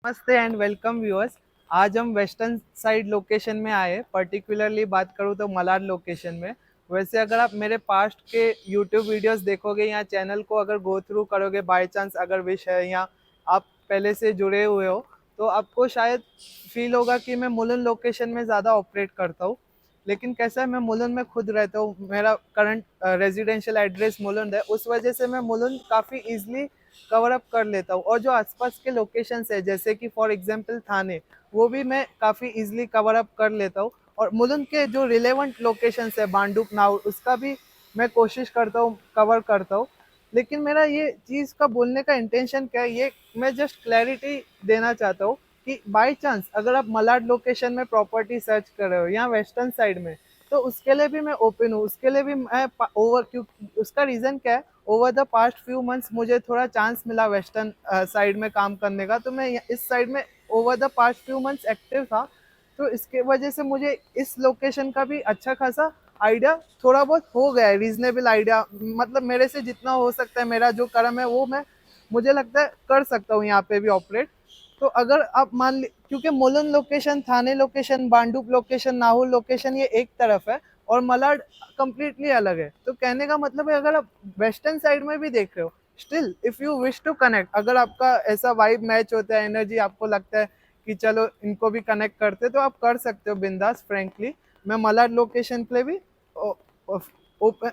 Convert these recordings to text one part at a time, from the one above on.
नमस्ते and welcome viewers. आज हम वेस्टर्न साइड लोकेशन में आए, पर्टिकुलरली बात करूँ तो मलाड लोकेशन में। वैसे अगर आप मेरे पास्ट के यूट्यूब वीडियोस देखोगे या चैनल को अगर गो थ्रू करोगे, बाय चांस अगर विश है या आप पहले से जुड़े हुए हो, तो आपको शायद फील होगा कि मैं मुलन लोकेशन में ज़्यादा ऑपरेट करता हूँ। लेकिन कैसा है, मैं मुलन में खुद रहता हूँ, मेरा करंट रेजिडेंशियल एड्रेस मुलुंड है, उस वजह से मैं मुलुंड काफ़ी ईजिली कवर अप कर लेता हूँ। और जो आसपास के लोकेशंस है, जैसे कि फॉर एग्जांपल थाने, वो भी मैं काफ़ी इजीली कवर अप कर लेता हूँ। और मुलुंड के जो रिलेवेंट लोकेशंस है, बांडुप नाउ, उसका भी मैं कोशिश करता हूँ कवर करता हूँ। लेकिन मेरा ये चीज़ का बोलने का इंटेंशन क्या है, ये मैं जस्ट क्लैरिटी देना चाहता हूँ कि बाय चांस अगर आप मलाड लोकेशन में प्रॉपर्टी सर्च कर रहे हो या वेस्टर्न साइड में, तो उसके लिए भी मैं ओपन हूँ, उसके लिए भी मैं ओवर क्यों। उसका रीज़न क्या है, over the past few months मुझे थोड़ा चांस मिला वेस्टर्न साइड में काम करने का, तो मैं इस साइड में over the past few months active था। तो इसके वजह से मुझे इस लोकेशन का भी अच्छा खासा आइडिया थोड़ा बहुत हो गया है, रीजनेबल आइडिया। मतलब मेरे से जितना हो सकता है, मेरा जो कर्म है वो मैं, मुझे लगता है कर सकता हूँ यहाँ पे भी ऑपरेट। तो अगर आप मान ली, क्योंकि मोलन लोकेशन, थाने लोकेशन, बांडुप लोकेशन, नाहूर लोकेशन, ये एक तरफ है और मलाड कंप्लीटली अलग है। तो कहने का मतलब है, अगर आप वेस्टर्न साइड में भी देख रहे हो, still if you wish to connect, अगर आपका ऐसा वाइब मैच होता है, एनर्जी आपको लगता है कि चलो इनको भी कनेक्ट करते, तो आप कर सकते हो बिंदास। फ्रेंकली मैं मलाड लोकेशन पे भी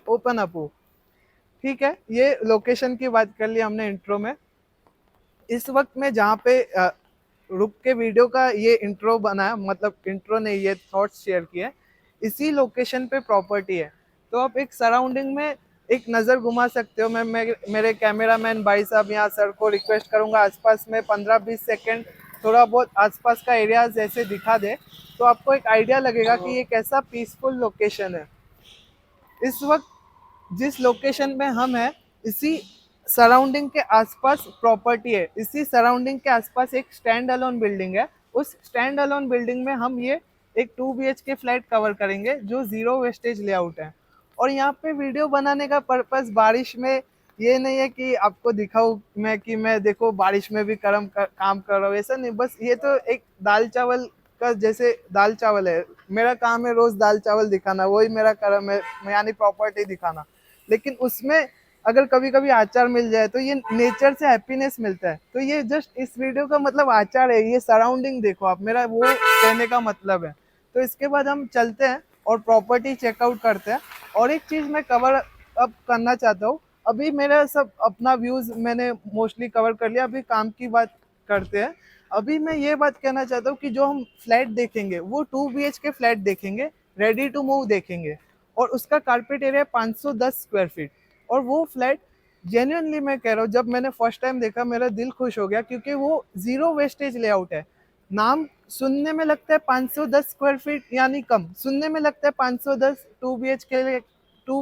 ओपन अप हूँ। ठीक है, ये लोकेशन की बात कर ली हमने इंट्रो में। इस वक्त मैं जहाँ पे रुक के वीडियो का ये इंट्रो बनाया, मतलब इंट्रो नहीं, ये थॉट्स शेयर किए, इसी लोकेशन पे प्रॉपर्टी है। तो आप एक सराउंडिंग में एक नज़र घुमा सकते हो। मैं मेरे कैमरामैन भाई साहब यहाँ सर को रिक्वेस्ट करूँगा आसपास में 15-20 सेकेंड थोड़ा बहुत आसपास का एरिया जैसे दिखा दे, तो आपको एक आइडिया लगेगा कि ये कैसा पीसफुल लोकेशन है। इस वक्त जिस लोकेशन में हम हैं, इसी सराउंडिंग के आसपास प्रॉपर्टी है, इसी सराउंडिंग के आसपास एक स्टैंड अलोन बिल्डिंग है। उस स्टैंड अलोन बिल्डिंग में हम ये एक 2 BHK फ्लैट कवर करेंगे, जो जीरो वेस्टेज लेआउट है। और यहाँ पे वीडियो बनाने का पर्पस बारिश में ये नहीं है कि आपको दिखाऊं मैं कि मैं देखो बारिश में भी काम कर रहा हूँ, ऐसा नहीं। बस ये तो एक दाल चावल का, जैसे दाल चावल है, मेरा काम है रोज दाल चावल दिखाना, वही मेरा कर्म है, यानी प्रॉपर्टी दिखाना। लेकिन उसमें अगर कभी कभी आचार मिल जाए तो ये नेचर से हैप्पीनेस मिलता है। तो ये जस्ट इस वीडियो का मतलब आचार है, ये सराउंडिंग देखो आप, मेरा वो कहने का मतलब है। तो इसके बाद हम चलते हैं और प्रॉपर्टी चेकआउट करते हैं। और एक चीज मैं कवर अप करना चाहता हूँ, अभी मेरा सब अपना व्यूज मैंने मोस्टली कवर कर लिया, अभी काम की बात करते हैं। अभी मैं ये बात कहना चाहता हूँ कि जो हम फ्लैट देखेंगे वो 2 BHK फ्लैट देखेंगे, रेडी टू मूव देखेंगे, और उसका कारपेट एरिया 510 स्क्वायर फीट। और वो फ्लैट जेन्युइनली मैं कह रहा हूँ, जब मैंने फर्स्ट टाइम देखा मेरा दिल खुश हो गया, क्योंकि वो जीरो वेस्टेज लेआउट है। नाम सुनने में लगता है 510 स्क्वायर फीट यानी कम, सुनने में लगता है 510 2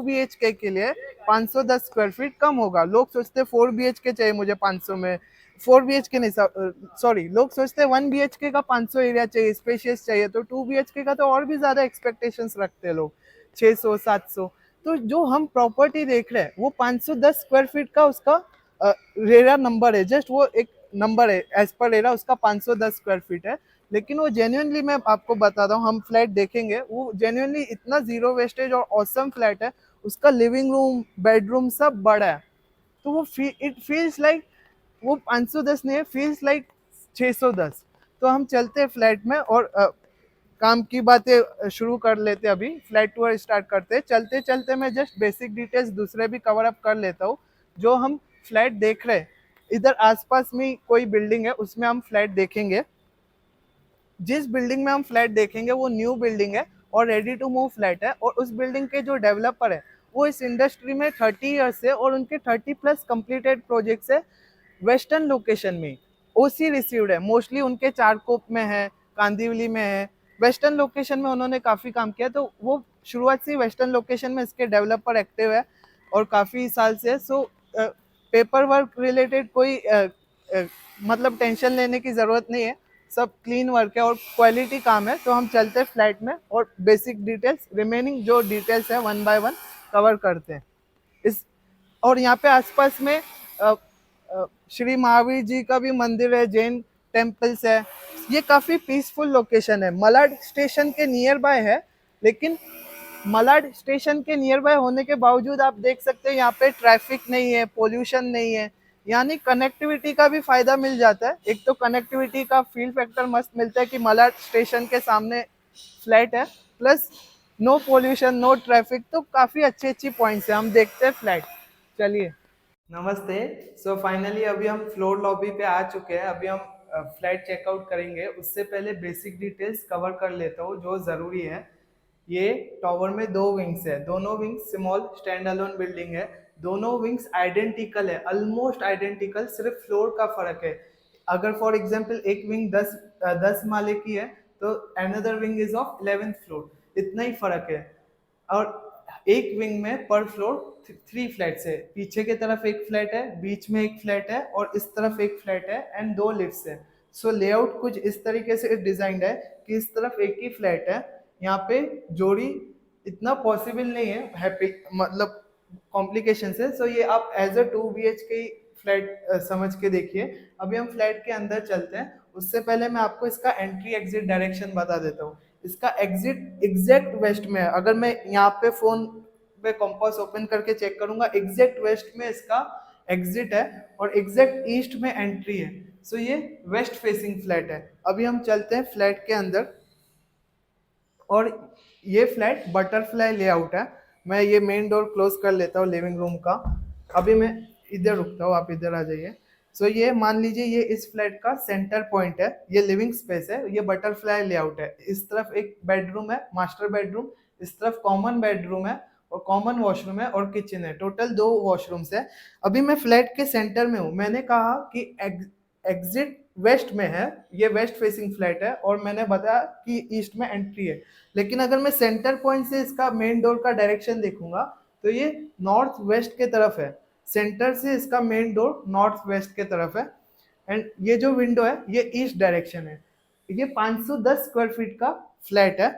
BHK के लिए 510 स्क्वायर फीट कम होगा। लोग सोचते हैं 4 BHK चाहिए मुझे 500 में, 4 BHK नहीं, सॉरी, लोग सोचते हैं 1 BHK का 500 एरिया चाहिए, स्पेशियस चाहिए, तो 2 BHK का तो और भी ज्यादा एक्सपेक्टेशंस रखते हैं लोग, 600-700। तो जो हम प्रॉपर्टी देख रहे हैं वो 510 स्क्वायर फीट का उसका रेरा नंबर है, जस्ट वो एक नंबर है, एज पर रेरा उसका 510 स्क्वायर फीट है। लेकिन वो जेन्युइनली मैं आपको बताता हूँ, हम फ्लैट देखेंगे वो जेन्युइनली इतना जीरो वेस्टेज और ऑसम फ्लैट है। उसका लिविंग रूम, बेडरूम सब बड़ा है। तो वो इट फील्स लाइक वो 510 नहीं है, फील्स लाइक 610। तो हम चलते हैं फ्लैट में और काम की बातें शुरू कर लेते हैं। अभी फ्लैट टूर स्टार्ट करते हैं। चलते चलते मैं जस्ट बेसिक डिटेल्स दूसरे भी कवर अप कर लेता हूँ। जो हम फ्लैट देख रहे हैं, इधर आसपास में कोई बिल्डिंग है, उसमें हम फ्लैट देखेंगे। जिस बिल्डिंग में हम फ्लैट देखेंगे वो न्यू बिल्डिंग है और रेडी टू मूव फ्लैट है। और उस बिल्डिंग के जो डेवलपर है वो इस इंडस्ट्री में 30 ईयर्स से, और उनके 30+ कंप्लीटेड प्रोजेक्ट्स है वेस्टर्न लोकेशन में। ओसी रिसीव्ड है, मोस्टली उनके चारकोप में है, कांदिवली में है, वेस्टर्न लोकेशन में उन्होंने काफ़ी काम किया। तो वो शुरुआत से वेस्टर्न लोकेशन में इसके डेवलपर एक्टिव है और काफ़ी साल से। सो पेपर वर्क रिलेटेड कोई मतलब टेंशन लेने की ज़रूरत नहीं है, सब क्लीन वर्क है और क्वालिटी काम है। तो हम चलते हैं फ्लैट में और बेसिक डिटेल्स, रिमेनिंग जो डिटेल्स है 1 बाय 1 कवर करते हैं। इस और यहाँ पे आसपास में श्री महावीर जी का भी मंदिर है, जैन टेम्पल्स है। ये काफ़ी पीसफुल लोकेशन है, मलाड स्टेशन के नियर बाय है। लेकिन मलाड स्टेशन के नियर बाय होने के बावजूद आप देख सकते हैं यहाँ पे ट्रैफिक नहीं है, पोल्यूशन नहीं है, यानी कनेक्टिविटी का भी फायदा मिल जाता है। एक तो कनेक्टिविटी का फील फैक्टर मस्त मिलता है कि मलाड स्टेशन के सामने फ्लैट है, plus no pollution no traffic, तो काफ़ी अच्छी अच्छी पॉइंट्स है। हम देखते हैं फ्लैट, चलिए। नमस्ते। सो फाइनली अभी हम फ्लोर लॉबी पे आ चुके हैं। अभी हम फ्लैट चेकआउट करेंगे, उससे पहले बेसिक डिटेल्स कवर कर लेता हूँ जो ज़रूरी है। ये टावर में 2 विंग्स है, दोनों wings small stand alone building है। दोनों विंग्स आइडेंटिकल है, ऑलमोस्ट आइडेंटिकल, सिर्फ फ्लोर का फर्क है। अगर फॉर एग्जांपल एक विंग 10 माले की है तो another wing is of 11th floor, इतना ही फर्क है। और एक विंग में पर फ्लोर 3 फ्लैट्स है, पीछे की तरफ एक फ्लैट है, बीच में एक फ्लैट है और इस तरफ एक फ्लैट है एंड 2 लिफ्ट्स है। सो लेआउट कुछ इस तरीके से डिजाइंड है कि इस तरफ एक ही फ्लैट है। यहाँ पे जोड़ी इतना पॉसिबल नहीं है, हैप्पी मतलब कॉम्प्लिकेशन से। सो ये आप एज अ 2 BHK फ्लैट समझ के देखिए। अभी हम फ्लैट के अंदर चलते हैं, उससे पहले मैं आपको इसका एंट्री एग्जिट डायरेक्शन बता देता हूँ। इसका एग्जिट एग्जैक्ट वेस्ट में है। अगर मैं यहाँ पे फोन पे कंपास ओपन करके चेक करूंगा, एग्जैक्ट वेस्ट में इसका एग्जिट है और एग्जैक्ट ईस्ट में एंट्री है। सो ये वेस्ट फेसिंग फ्लैट है। अभी हम चलते हैं फ्लैट के अंदर, और ये फ्लैट बटरफ्लाई लेआउट है। मैं ये मेन डोर क्लोज कर लेता हूँ लिविंग रूम का। अभी मैं इधर रुकता हूँ, आप इधर आ जाइए। सो ये मान लीजिए ये इस फ्लैट का सेंटर पॉइंट है, ये लिविंग स्पेस है, ये बटरफ्लाई लेआउट है। इस तरफ एक बेडरूम है, मास्टर बेडरूम, इस तरफ कॉमन बेडरूम है और कॉमन वॉशरूम है और किचन है, टोटल 2 वॉशरूम्स है। अभी मैं फ्लैट के सेंटर में हूँ। मैंने कहा कि एग्जिट वेस्ट में है, ये वेस्ट फेसिंग फ्लैट है और मैंने बताया कि ईस्ट में एंट्री है। लेकिन अगर मैं सेंटर पॉइंट से इसका मेन डोर का डायरेक्शन देखूंगा तो ये नॉर्थ वेस्ट के तरफ है। सेंटर से इसका मेन डोर नॉर्थ वेस्ट के तरफ है एंड ये जो विंडो है ये ईस्ट डायरेक्शन है। ये 510 स्क्वायर फीट का फ्लैट है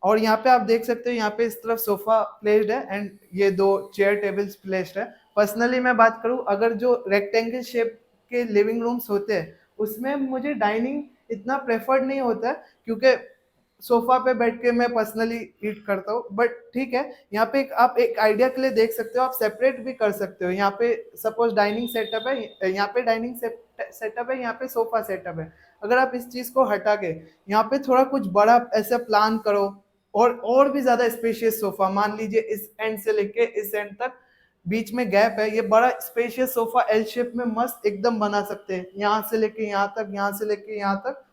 और यहाँ पे आप देख सकते हो, यहाँ पे इस तरफ सोफा प्लेस्ड है एंड ये 2 चेयर टेबल्स प्लेस्ड है। पर्सनली मैं बात करूँ, अगर जो रेक्टेंगल शेप के लिविंग रूम्स होते हैं उसमें मुझे डाइनिंग इतना प्रेफर्ड नहीं होता है, क्योंकि सोफा पे बैठ के मैं पर्सनली ईट करता हूँ। बट ठीक है, यहाँ पे आप एक आइडिया के लिए देख सकते हो, आप सेपरेट भी कर सकते हो। यहाँ पे सपोज डाइनिंग सेटअप है, यहाँ पे डाइनिंग सेटअप है, यहाँ पे सोफा सेटअप है। अगर आप इस चीज को हटा के यहाँ पे थोड़ा कुछ बड़ा ऐसा प्लान करो और भी ज्यादा स्पेशियस सोफा, मान लीजिए इस एंड से लेके इस एंड तक बीच में गैप है, ये बड़ा स्पेशियस सोफा एल शेप में मस्त एकदम बना सकते हैं, यहाँ से लेके यहाँ तक, यहाँ से लेके यहाँ तक,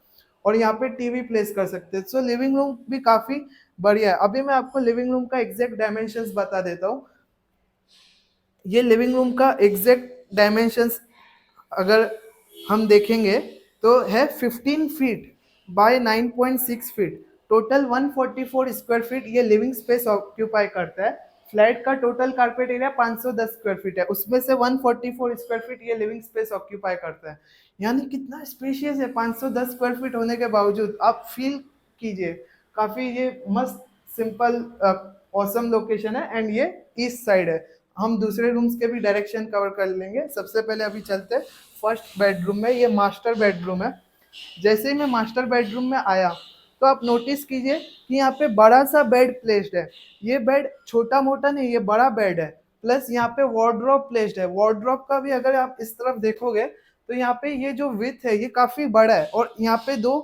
और यहाँ पे टीवी प्लेस कर सकते हैं। सो लिविंग रूम भी काफी बढ़िया है। अभी मैं आपको लिविंग रूम का एग्जैक्ट डायमेंशंस बता देता हूँ। ये लिविंग रूम का एग्जैक्ट डायमेंशंस अगर हम देखेंगे तो है 15 feet by 9.6 feet, total 144 square feet ये लिविंग स्पेस ऑक्यूपाई करता है। फ्लैट का total carpet area 510 square feet है, उसमें से 144 स्क्वायर फीट ये लिविंग स्पेस ऑक्यूपाई करता है। यानी कितना स्पेशियस है 510 स्क्वायर फीट होने के बावजूद। आप फील कीजिए, काफी ये मस्त सिंपल ऑसम लोकेशन है एंड ये ईस्ट साइड है। हम दूसरे रूम्स के भी डायरेक्शन कवर कर लेंगे। सबसे पहले अभी चलते हैं फर्स्ट बेडरूम में। ये मास्टर बेडरूम है। जैसे ही मैं मास्टर बेडरूम में आया तो आप नोटिस कीजिए कि यहाँ पे बड़ा सा बेड प्लेस्ड है। ये बेड छोटा मोटा नहीं, ये बड़ा बेड है। प्लस यहाँ पे वार्डरोब प्लेस्ड है। वार्डरोब का भी अगर आप इस तरफ देखोगे तो यहाँ पे ये जो विथ है ये काफी बड़ा है और यहाँ पे 2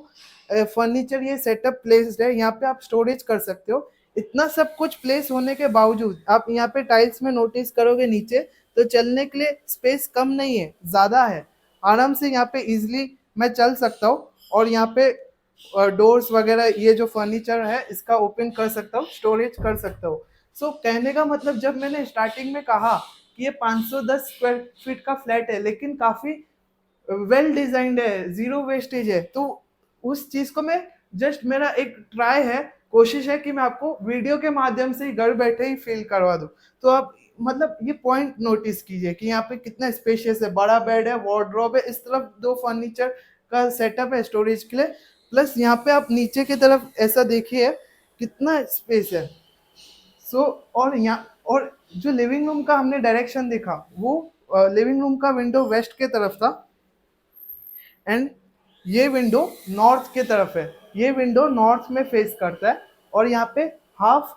फर्नीचर ये सेटअप प्लेस्ड है। यहाँ पे आप स्टोरेज कर सकते हो। इतना सब कुछ प्लेस होने के बावजूद आप यहाँ पे टाइल्स में नोटिस करोगे नीचे तो चलने के लिए स्पेस कम नहीं है, ज्यादा है। आराम से यहाँ पे इजिली मैं चल सकता हूँ और यहाँ पे डोर्स वगैरह ये जो फर्नीचर है इसका ओपन कर सकता हूँ, स्टोरेज कर सकता हूँ। सो कहने का मतलब, जब मैंने स्टार्टिंग में कहा कि ये 510 स्क्वायर फीट का फ्लैट है लेकिन काफी वेल डिजाइंड है, जीरो वेस्टेज है, तो उस चीज को मैं जस्ट मेरा एक ट्राई है, कोशिश है कि मैं आपको वीडियो के माध्यम से ही घर बैठे ही फील करवा दूं। तो आप मतलब ये पॉइंट नोटिस कीजिए कि यहाँ पे कितना स्पेशियस है, बड़ा बेड है, वार्डरोब है, इस तरफ 2 फर्नीचर का सेटअप है स्टोरेज के लिए। प्लस यहाँ पे आप नीचे की तरफ ऐसा देखिए कितना स्पेस है। सो और यहाँ और जो लिविंग रूम का हमने डायरेक्शन देखा वो लिविंग रूम का विंडो वेस्ट के तरफ था एंड ये विंडो नॉर्थ की तरफ है, ये विंडो नॉर्थ में फेस करता है, और यहाँ पे half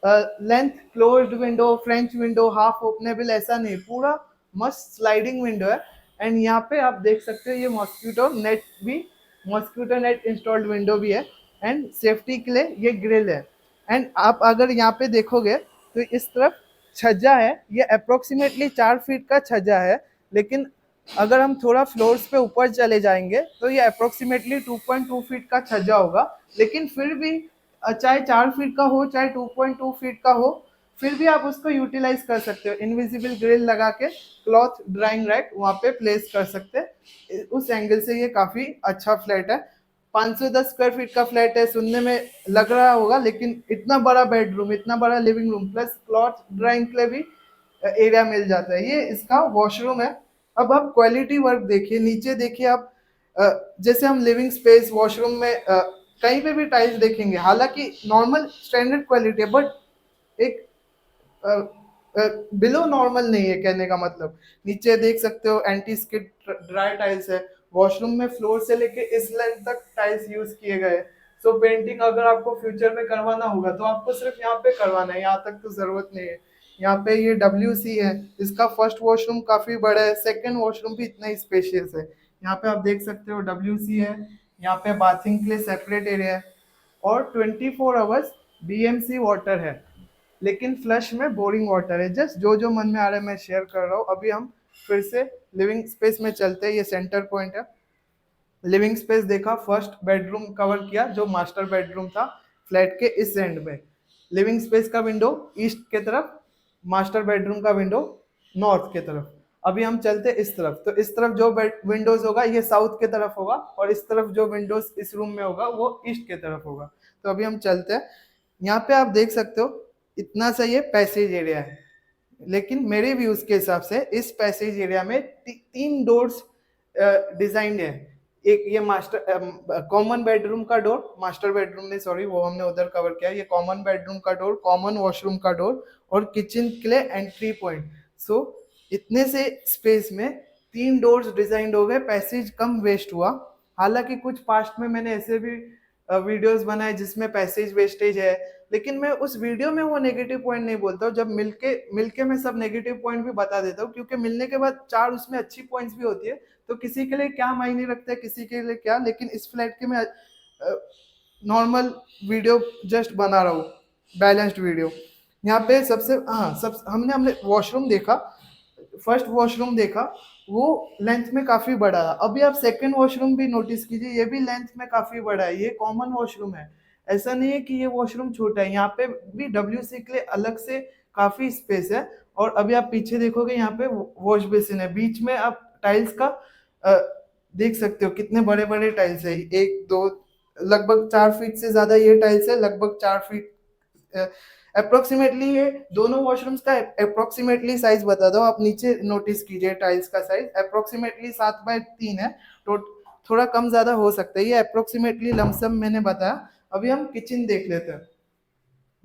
length closed window, French window, half openable ऐसा नहीं, पूरा मस्त स्लाइडिंग विंडो है। एंड यहाँ पे आप देख सकते हो ये मॉस्किटो नेट भी, मॉस्किटो नेट इंस्टॉल्ड विंडो भी है, एंड सेफ्टी के लिए ये ग्रिल है। एंड आप अगर यहाँ पे देखोगे तो इस तरफ छज्जा है, ये अप्रोक्सीमेटली 4 फीट का छज्जा है, लेकिन अगर हम थोड़ा फ्लोर्स पे ऊपर चले जाएंगे तो ये अप्रोक्सीमेटली 2.2 फीट का छज्जा होगा। लेकिन फिर भी चाहे 4 फीट का हो चाहे 2.2 फीट का हो, फिर भी आप उसको यूटिलाइज कर सकते हो। इनविजिबल ग्रिल लगा के क्लॉथ ड्राइंग रैक वहाँ पे प्लेस कर सकते हैं। उस एंगल से ये काफ़ी अच्छा फ्लैट है। 510 स्क्वायर फीट का फ्लैट है, सुनने में लग रहा होगा, लेकिन इतना बड़ा बेडरूम, इतना बड़ा living room plus cloth drawing के लिए भी एरिया मिल जाता है। ये इसका वॉशरूम है। अब आप क्वालिटी वर्क देखिए, नीचे देखिए आप, जैसे हम लिविंग स्पेस वॉशरूम में कहीं पे भी टाइल्स देखेंगे, हालांकि नॉर्मल स्टैंडर्ड क्वालिटी है, बट एक बिलो नॉर्मल नहीं है कहने का मतलब। नीचे देख सकते हो एंटी स्किड ड्राई टाइल्स है। वॉशरूम में फ्लोर से लेके इस लेंथ तक टाइल्स यूज किए गए। सो पेंटिंग अगर आपको फ्यूचर में करवाना होगा तो आपको सिर्फ यहाँ पे करवाना है, यहाँ तक तो जरूरत नहीं है। यहाँ पे ये WC है, इसका फर्स्ट वॉशरूम काफी बड़ा है, सेकंड वॉशरूम भी इतना ही स्पेशियस है। यहाँ पे आप देख सकते हो WC है, यहाँ पे बाथिंग के लिए सेपरेट एरिया है, और 24 आवर्स BMC वाटर है, लेकिन फ्लश में बोरिंग वाटर है। जस्ट जो जो मन में आ रहा है मैं शेयर कर रहा हूँ। अभी हम फिर से लिविंग स्पेस में चलते हैं, ये सेंटर पॉइंट है। लिविंग स्पेस देखा, फर्स्ट बेडरूम कवर किया जो मास्टर बेडरूम था फ्लैट के इस एंड में। लिविंग स्पेस का विंडो ईस्ट के तरफ, मास्टर बेडरूम का विंडो नॉर्थ के तरफ। अभी हम चलते इस तरफ, तो इस तरफ जो विंडोज होगा ये साउथ के तरफ होगा, और इस तरफ जो विंडोज इस रूम में होगा वो ईस्ट के तरफ होगा। तो अभी हम चलते हैं। यहाँ पे आप देख सकते हो इतना सा ये पैसेज एरिया है, लेकिन मेरे व्यूज के हिसाब से इस पैसेज एरिया में 3 डोर्स डिजाइंड है। एक ये मास्टर कॉमन बेडरूम का डोर, मास्टर बेडरूम में सॉरी वो हमने उधर कवर किया, ये कॉमन बेडरूम का डोर, कॉमन वॉशरूम का डोर, और किचन के लिए एंट्री पॉइंट। सो इतने से स्पेस में 3 डोर्स डिजाइंड हो गए, पैसेज कम वेस्ट हुआ। हालांकि कुछ पास्ट में मैंने ऐसे भी वीडियोस बनाए जिसमें पैसेज वेस्टेज है, लेकिन मैं उस वीडियो में वो नेगेटिव पॉइंट नहीं बोलता हूँ। जब मिलके मैं सब नेगेटिव पॉइंट भी बता देता हूँ, क्योंकि मिलने के बाद 4 उसमें अच्छी पॉइंट्स भी होती है। तो किसी के लिए क्या मायने रखता है, किसी के लिए क्या, लेकिन इस फ्लैट के मैं नॉर्मल वीडियो जस्ट बना रहा हूँ, बैलेंस्ड वीडियो। यहाँ पे सबसे हाँ सब हमने हमने वॉशरूम देखा, फर्स्ट वॉशरूम देखा, वो लेंथ में काफी बड़ा है। अभी आप सेकंड वॉशरूम भी नोटिस कीजिए, ये भी लेंथ में काफी बड़ा है, ये कॉमन वॉशरूम है। ऐसा नहीं है कि ये वॉशरूम छोटा है, यहाँ पे भी WC के लिए अलग से काफी स्पेस है। और अभी आप पीछे देखोगे यहाँ पे वॉश बेसिन है, बीच में आप टाइल्स का अ, देख सकते हो कितने बड़े बड़े टाइल्स है, 1 2 लगभग 4 फीट से ज्यादा ये टाइल्स है, लगभग 4 फीट अप्रोक्सीमेटली। ये दोनों वॉशरूम्स का अप्रोक्सीमेटली साइज बता दो, आप नीचे नोटिस कीजिए टाइल्स का साइज अप्रोक्सीमेटली 7x3 है। तो थोड़ा कम ज्यादा हो सकता है, ये अप्रोक्सीमेटली लमसम मैंने बताया। अभी हम किचन देख लेते हैं।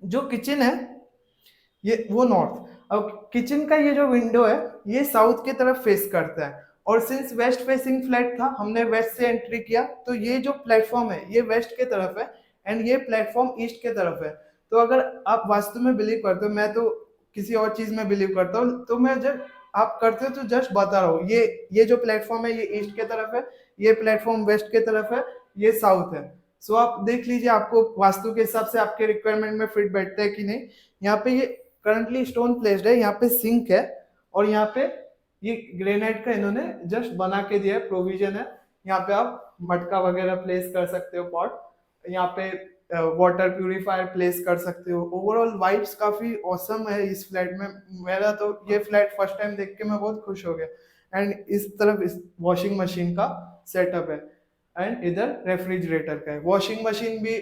जो किचन है ये वो नॉर्थ, अब किचन का ये जो विंडो है ये साउथ की तरफ फेस करता है, और सिंस वेस्ट फेसिंग फ्लैट था हमने वेस्ट से एंट्री किया, तो ये जो प्लेटफॉर्म है ये वेस्ट के तरफ है, एंड ये प्लेटफॉर्म ईस्ट के तरफ है। तो अगर आप वास्तु में बिलीव करते हो, मैं तो किसी और चीज में बिलीव करता हूँ, तो मैं जब आप करते हो तो जस्ट बता रहा हूँ, ये जो प्लेटफॉर्म है ये ईस्ट के तरफ है, ये प्लेटफॉर्म वेस्ट के तरफ है, ये साउथ है। सो आप देख लीजिए आपको वास्तु के हिसाब से आपके रिक्वायरमेंट में फिट बैठता है कि नहीं। यहाँ पे ये करंटली स्टोन प्लेस्ड है, यहाँ पे सिंक है, और यहाँ पे ये ग्रेनाइट का इन्होंने जस्ट बना के दिया है, प्रोविजन है। यहाँ पे आप मटका वगैरह प्लेस कर सकते हो, पॉट, यहाँ पे वाटर प्यूरिफायर प्लेस कर सकते हो। ओवरऑल वाइब्स काफी औसम है इस फ्लैट में। मेरा तो ये फ्लैट फर्स्ट टाइम देख के मैं बहुत खुश हो गया। एंड इस तरफ इस वॉशिंग मशीन का सेटअप है, एंड इधर रेफ्रिजरेटर का है। वॉशिंग मशीन भी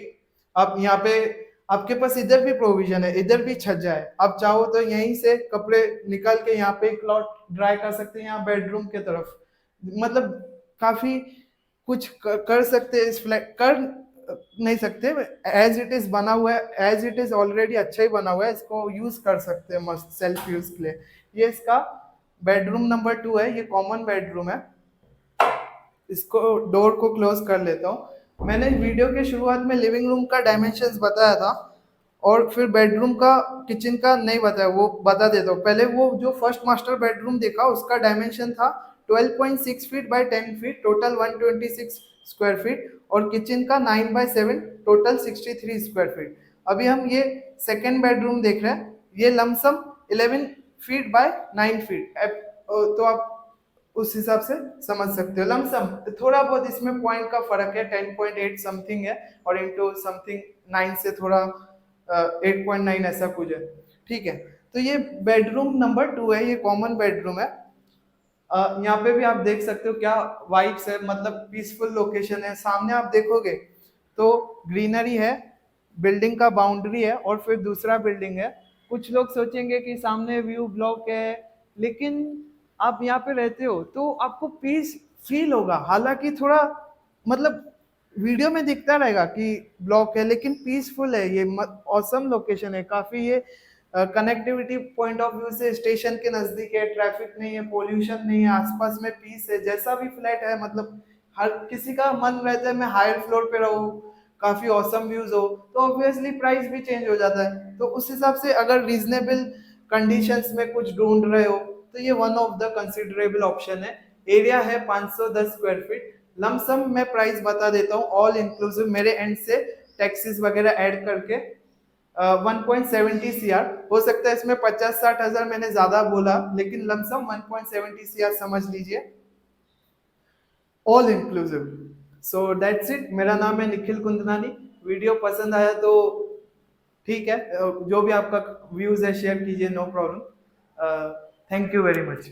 आप यहाँ पे, आपके पास इधर भी प्रोविजन है, इधर भी छज्जा है, आप चाहो तो यहीं से कपड़े निकाल के यहाँ पे क्लॉथ ड्राई कर सकते हैं, यहाँ बेडरूम के तरफ। मतलब काफी कुछ कर सकते हैं इस फ्लैट, कर नहीं सकते, एज इट इज बना हुआ है, एज इट इज ऑलरेडी अच्छा ही बना हुआ है, इसको यूज कर सकते हैं मस्त सेल्फ यूज के लिए। ये इसका बेडरूम नंबर 2 है, ये कॉमन बेडरूम है। इसको डोर को क्लोज कर लेता हूँ। मैंने वीडियो के शुरुआत में लिविंग रूम का डायमेंशंस बताया था और फिर बेडरूम का किचन का नहीं बताया, वो बता देता हूँ। पहले वो जो फर्स्ट मास्टर बेडरूम देखा उसका डायमेंशन था 12.6 feet by 10 feet, total 126 square feet, और किचन का 9 बाय 7, टोटल 63 स्क्वायर फीट। अभी हम ये सेकेंड बेडरूम देख रहे हैं, ये लमसम 11 फीट बाय 9 फीट। तो आप उस हिसाब से समझ सकते हो लमसम। थोड़ा बहुत इसमें पॉइंट का फर्क है, 10.8 समथिंग है और इंटू समथिंग 9 से थोड़ा 8.9 ऐसा कुछ है, ठीक है। तो ये बेडरूम नंबर 2 है, ये कॉमन बेडरूम है। यहाँ पे भी आप देख सकते हो क्या वाइब्स है, मतलब पीसफुल लोकेशन है। सामने आप देखोगे तो ग्रीनरी है, बिल्डिंग का बाउंड्री है और फिर दूसरा बिल्डिंग है। कुछ लोग सोचेंगे कि सामने व्यू ब्लॉक है, लेकिन आप यहाँ पे रहते हो तो आपको पीस फील होगा। हालांकि थोड़ा मतलब वीडियो में दिखता रहेगा कि ब्लॉक है, लेकिन पीसफुल है। ये ऑसम लोकेशन है काफी। ये कनेक्टिविटी पॉइंट ऑफ व्यू से स्टेशन के नजदीक है, ट्रैफिक नहीं है, पोल्यूशन नहीं है, आसपास में पीस है। जैसा भी फ्लैट है, मतलब हर किसी का मन रहता है मैं हायर फ्लोर पे रहूं, काफी औसम व्यूज हो, तो ऑब्वियसली प्राइस भी चेंज हो जाता है। तो उस हिसाब से अगर रीजनेबल कंडीशंस में कुछ ढूंढ रहे हो तो ये one of the considerable option है। एरिया है 510 स्क्वायर फीट। लमसम मैं प्राइस बता देता हूँ ऑल इंक्लूसिव मेरे एंड से, टैक्सेस वगैरह ऐड करके 1.70 CR। हो सकता है इसमें 50-60 हजार मैंने ज्यादा बोला, लेकिन लमसम 1.70 CR समझ लीजिए, all inclusive. So that's it. मेरा नाम है निखिल कुंदनानी। वीडियो पसंद आया तो ठीक है, जो भी आपका व्यूज है शेयर कीजिए, no problem. Thank you very much.